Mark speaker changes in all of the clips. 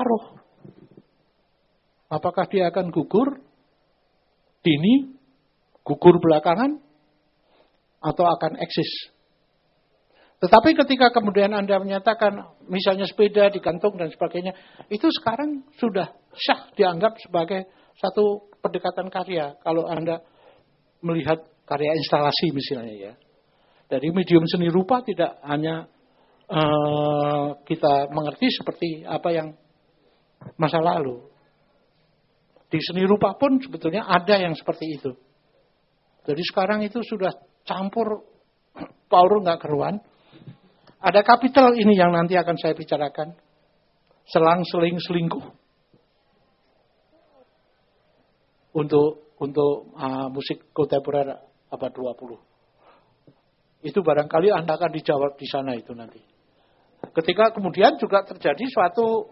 Speaker 1: bertaruh. Apakah dia akan gugur dini, gugur belakangan, atau akan eksis. Tetapi ketika kemudian Anda menyatakan, misalnya sepeda digantung dan sebagainya, itu sekarang sudah sah dianggap sebagai satu pendekatan karya. Kalau Anda melihat karya instalasi misalnya ya. Dari medium seni rupa tidak hanya kita mengerti seperti apa yang masa lalu. Di seni rupa pun sebetulnya ada yang seperti itu. Jadi sekarang itu sudah campur paur nggak keruan. Ada kapital ini yang nanti akan saya bicarakan. Selang-seling selingkuh. Untuk musik kontemporer abad 20. Itu barangkali Anda akan dijawab di sana itu nanti. Ketika kemudian juga terjadi suatu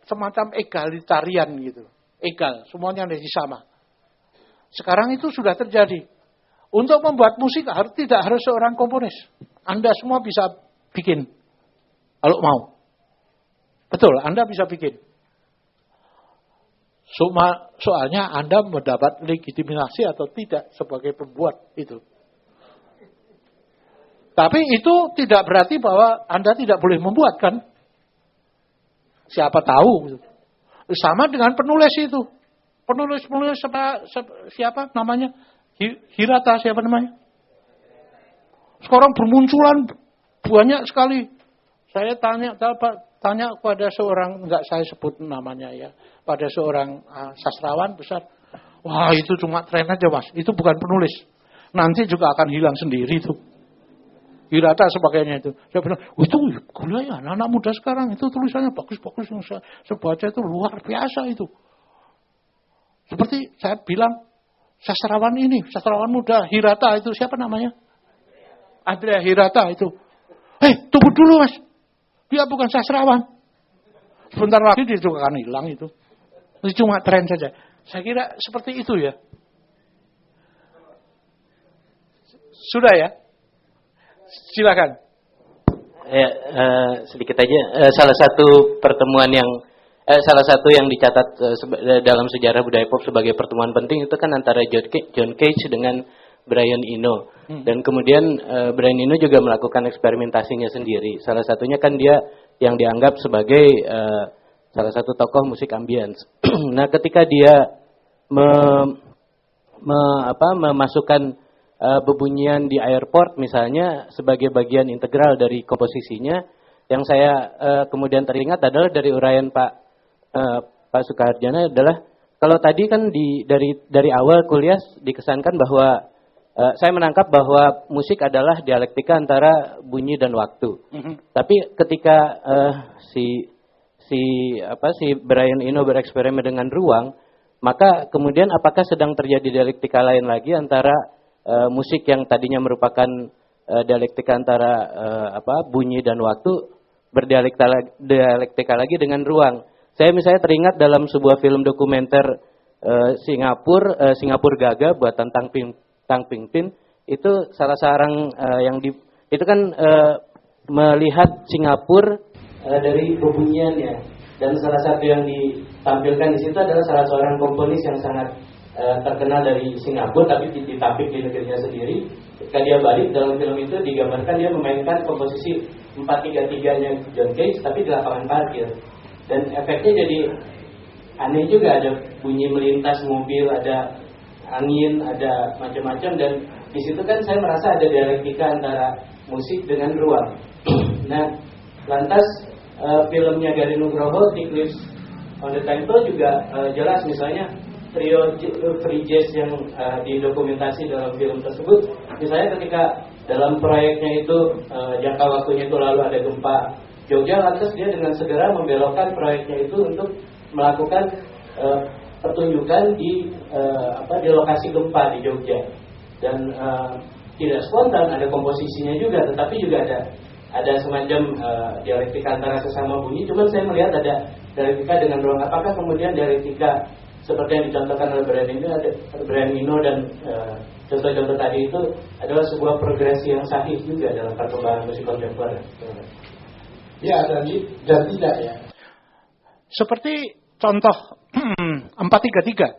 Speaker 1: semacam egalitarian gitu. Egal, semuanya menjadi sama. Sekarang itu sudah terjadi. Untuk membuat musik tidak harus seorang komponis. Anda semua bisa bikin. Kalau mau. Betul, Anda bisa bikin. Soalnya Anda mendapat legitimasi atau tidak sebagai pembuat itu. Tapi itu tidak berarti bahwa Anda tidak boleh membuat kan. Siapa tahu. Sama dengan penulis itu. Penulis siapa namanya? Hirata siapa namanya? Sekarang bermunculan banyak sekali. Saya tanya kepada seorang, enggak saya sebut namanya ya, pada seorang sastrawan besar. Wah itu cuma tren aja mas, itu bukan penulis. Nanti juga akan hilang sendiri itu. Hirata sebagainya itu. Saya bilang, itu gila ya anak muda sekarang itu tulisannya bagus-bagus yang saya baca itu luar biasa itu. Seperti saya bilang, sastrawan muda Hirata itu siapa namanya? Andrea Hirata itu. Tunggu dulu mas, dia bukan sastrawan. Sebentar lagi dia juga akan hilang itu. Itu cuma tren saja. Saya kira seperti itu ya. Sudah ya? Silakan.
Speaker 2: Ya, sedikit aja. Salah satu pertemuan salah satu yang dicatat dalam sejarah budaya pop sebagai pertemuan penting itu kan antara John Cage dengan Brian Eno. Dan kemudian Brian Eno juga melakukan eksperimentasinya sendiri. Salah satunya kan dia yang dianggap sebagai salah satu tokoh musik ambience. Nah, ketika dia memasukkan bebunyian di airport misalnya sebagai bagian integral dari komposisinya, yang saya kemudian teringat adalah dari uraian Pak Sukaharjana adalah kalau tadi kan dari awal kuliah dikesankan bahwa saya menangkap bahwa musik adalah dialektika antara bunyi dan waktu. Tapi ketika si Brian Eno bereksperimen dengan ruang, maka kemudian apakah sedang terjadi dialektika lain lagi antara musik yang tadinya merupakan dialektika antara bunyi dan waktu berdialektika lagi dengan ruang. Saya misalnya teringat dalam sebuah film dokumenter Singapura Gaga buatan Tang Ping-pin, itu salah seorang itu kan melihat Singapura dari bebunyiannya, dan salah satu yang ditampilkan di situ adalah salah seorang komponis yang sangat terkenal dari Singapura tapi ditampil di negerinya sendiri. Ketika dia balik dalam film itu digambarkan dia memainkan komposisi 4-3-3-nya John Cage tapi di lapangan parkir, dan efeknya jadi aneh juga, ada bunyi melintas mobil, ada angin, ada macam-macam, dan di situ kan saya merasa ada dialektika antara musik dengan ruang. Nah, lantas filmnya Gading Nugroho, Eclipse on the Time juga jelas misalnya trio free jazz yang didokumentasi dalam film tersebut. Misalnya ketika dalam proyeknya itu jangka waktunya itu lalu ada gempa Jogja, lantas dia dengan segera membelokkan proyeknya itu untuk melakukan pertunjukan di lokasi gempa di Jogja, dan tidak spontan, ada komposisinya juga, tetapi juga ada semacam dialektika antara sesama bunyi. Cuman saya melihat ada dialektika dengan ruang. Apakah kemudian dialektika seperti yang dicontohkan oleh Brian Eno dan contoh-contoh tadi itu adalah sebuah progresi yang sahih juga dalam perkembangan musik kontemporer?
Speaker 1: Ya dan tidak ya. Seperti contoh 433.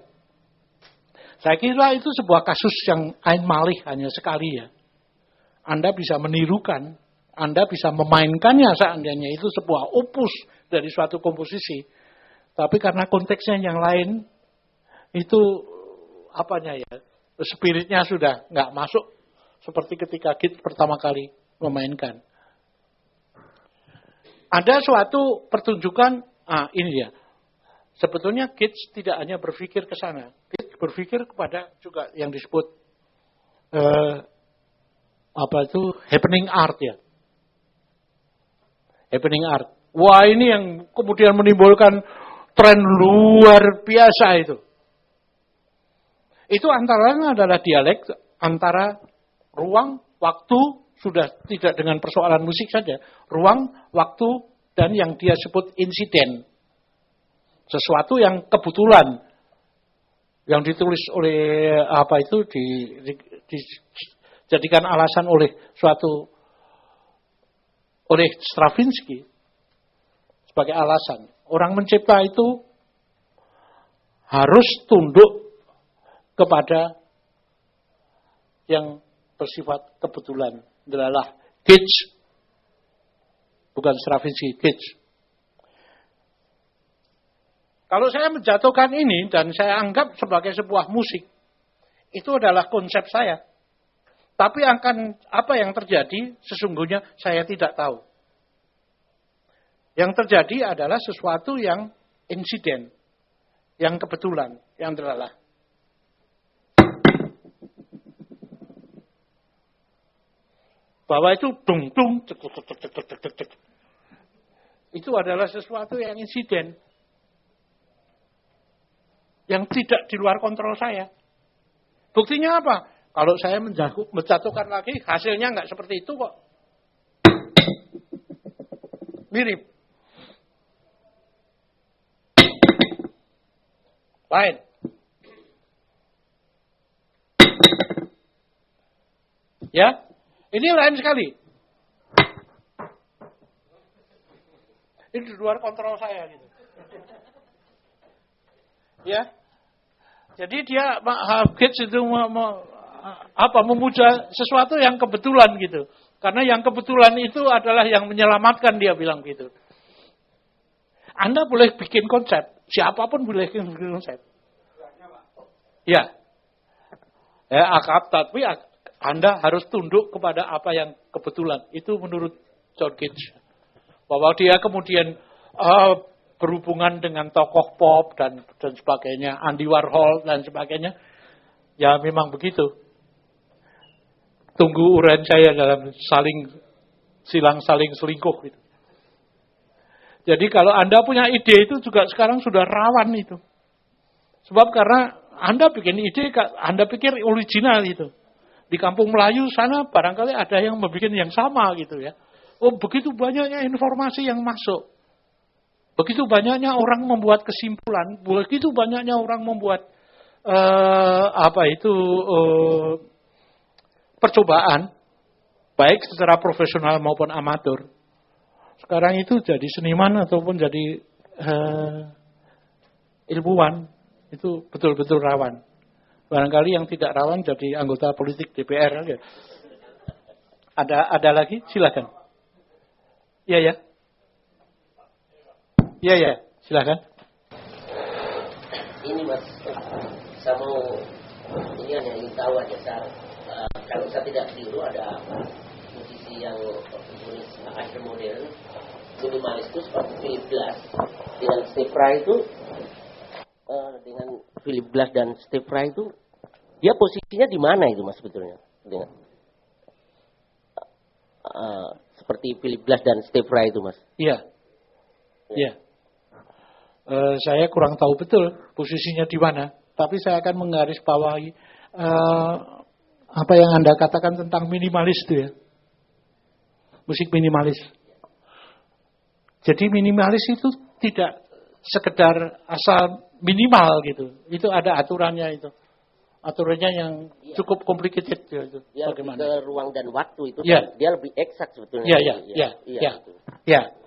Speaker 1: Saya kira itu sebuah kasus yang ain malih hanya sekali ya. Anda bisa menirukan, Anda bisa memainkannya seandainya itu sebuah opus dari suatu komposisi. Tapi karena konteksnya yang lain, itu apanya ya, spiritnya sudah nggak masuk seperti ketika Keats pertama kali memainkan. Ada suatu pertunjukan, ini ya. Sebetulnya Keats tidak hanya berpikir ke sana. Keats berpikir kepada juga yang disebut happening art ya. Happening art. Wah, ini yang kemudian menimbulkan tren luar biasa itu. Itu antaranya adalah dialek antara ruang, waktu, sudah tidak dengan persoalan musik saja. Ruang, waktu, dan yang dia sebut insiden. Sesuatu yang kebetulan. Yang ditulis oleh dijadikan alasan oleh oleh Stravinsky. Sebagai alasan. Orang mencipta itu harus tunduk kepada yang bersifat kebetulan. Adalah Keats, bukan Stravinsky, Keats. Kalau saya menjatuhkan ini dan saya anggap sebagai sebuah musik, itu adalah konsep saya. Tapi apa yang terjadi sesungguhnya saya tidak tahu. Yang terjadi adalah sesuatu yang insiden, yang kebetulan, yang adalah bahwa itu dung-dung, itu adalah sesuatu yang insiden. Yang tidak di luar kontrol saya. Buktinya apa? Kalau saya menjatuhkan lagi, hasilnya nggak seperti itu kok. Mirip. Lain. Ya. Ini lain sekali. Ini di luar kontrol saya gitu. Ya. Jadi dia Keats itu memuja sesuatu yang kebetulan gitu. Karena yang kebetulan itu adalah yang menyelamatkan, dia bilang gitu. Anda boleh bikin konsep, siapapun boleh bikin konsep. Ya. Tapi Anda harus tunduk kepada apa yang kebetulan. Itu menurut John Keats. Bahwa dia kemudian berhubungan dengan tokoh pop dan sebagainya, Andy Warhol dan sebagainya. Ya memang begitu. Tunggu uraian saya dalam saling selingkuh. Gitu. Jadi kalau Anda punya ide itu juga sekarang sudah rawan itu. Sebab karena Anda bikin ide, Anda pikir original itu. Di kampung Melayu sana barangkali ada yang membuat yang sama gitu ya. Oh, begitu banyaknya informasi yang masuk. Begitu banyaknya orang membuat kesimpulan, begitu banyaknya orang membuat percobaan, baik secara profesional maupun amatur. Sekarang itu jadi seniman ataupun jadi ilmuwan, itu betul-betul rawan. Barangkali yang tidak rawan jadi anggota politik DPR. Ya. Ada lagi? Silakan. Iya, silakan.
Speaker 3: Ini Mas, saya mau ini hanya ingin tahu aja kalau saya tidak keliru ada musisi yang menulis akhir modern minimalis itu seperti Philip Glass dengan Steve Reich itu dan Steve Reich itu dia posisinya di mana itu Mas sebetulnya dengan seperti Philip Glass dan Steve Reich itu Mas?
Speaker 1: Iya. Saya kurang tahu betul posisinya di mana, tapi saya akan menggarisbawahi apa yang Anda katakan tentang minimalis itu ya. Musik minimalis. Jadi minimalis itu tidak sekedar asal minimal gitu. Itu ada aturannya itu. Aturannya yang cukup complicated gitu.
Speaker 3: Dia bagaimana? Ke ruang dan waktu itu
Speaker 1: ya.
Speaker 3: Dia lebih eksak sebetulnya.
Speaker 1: Iya.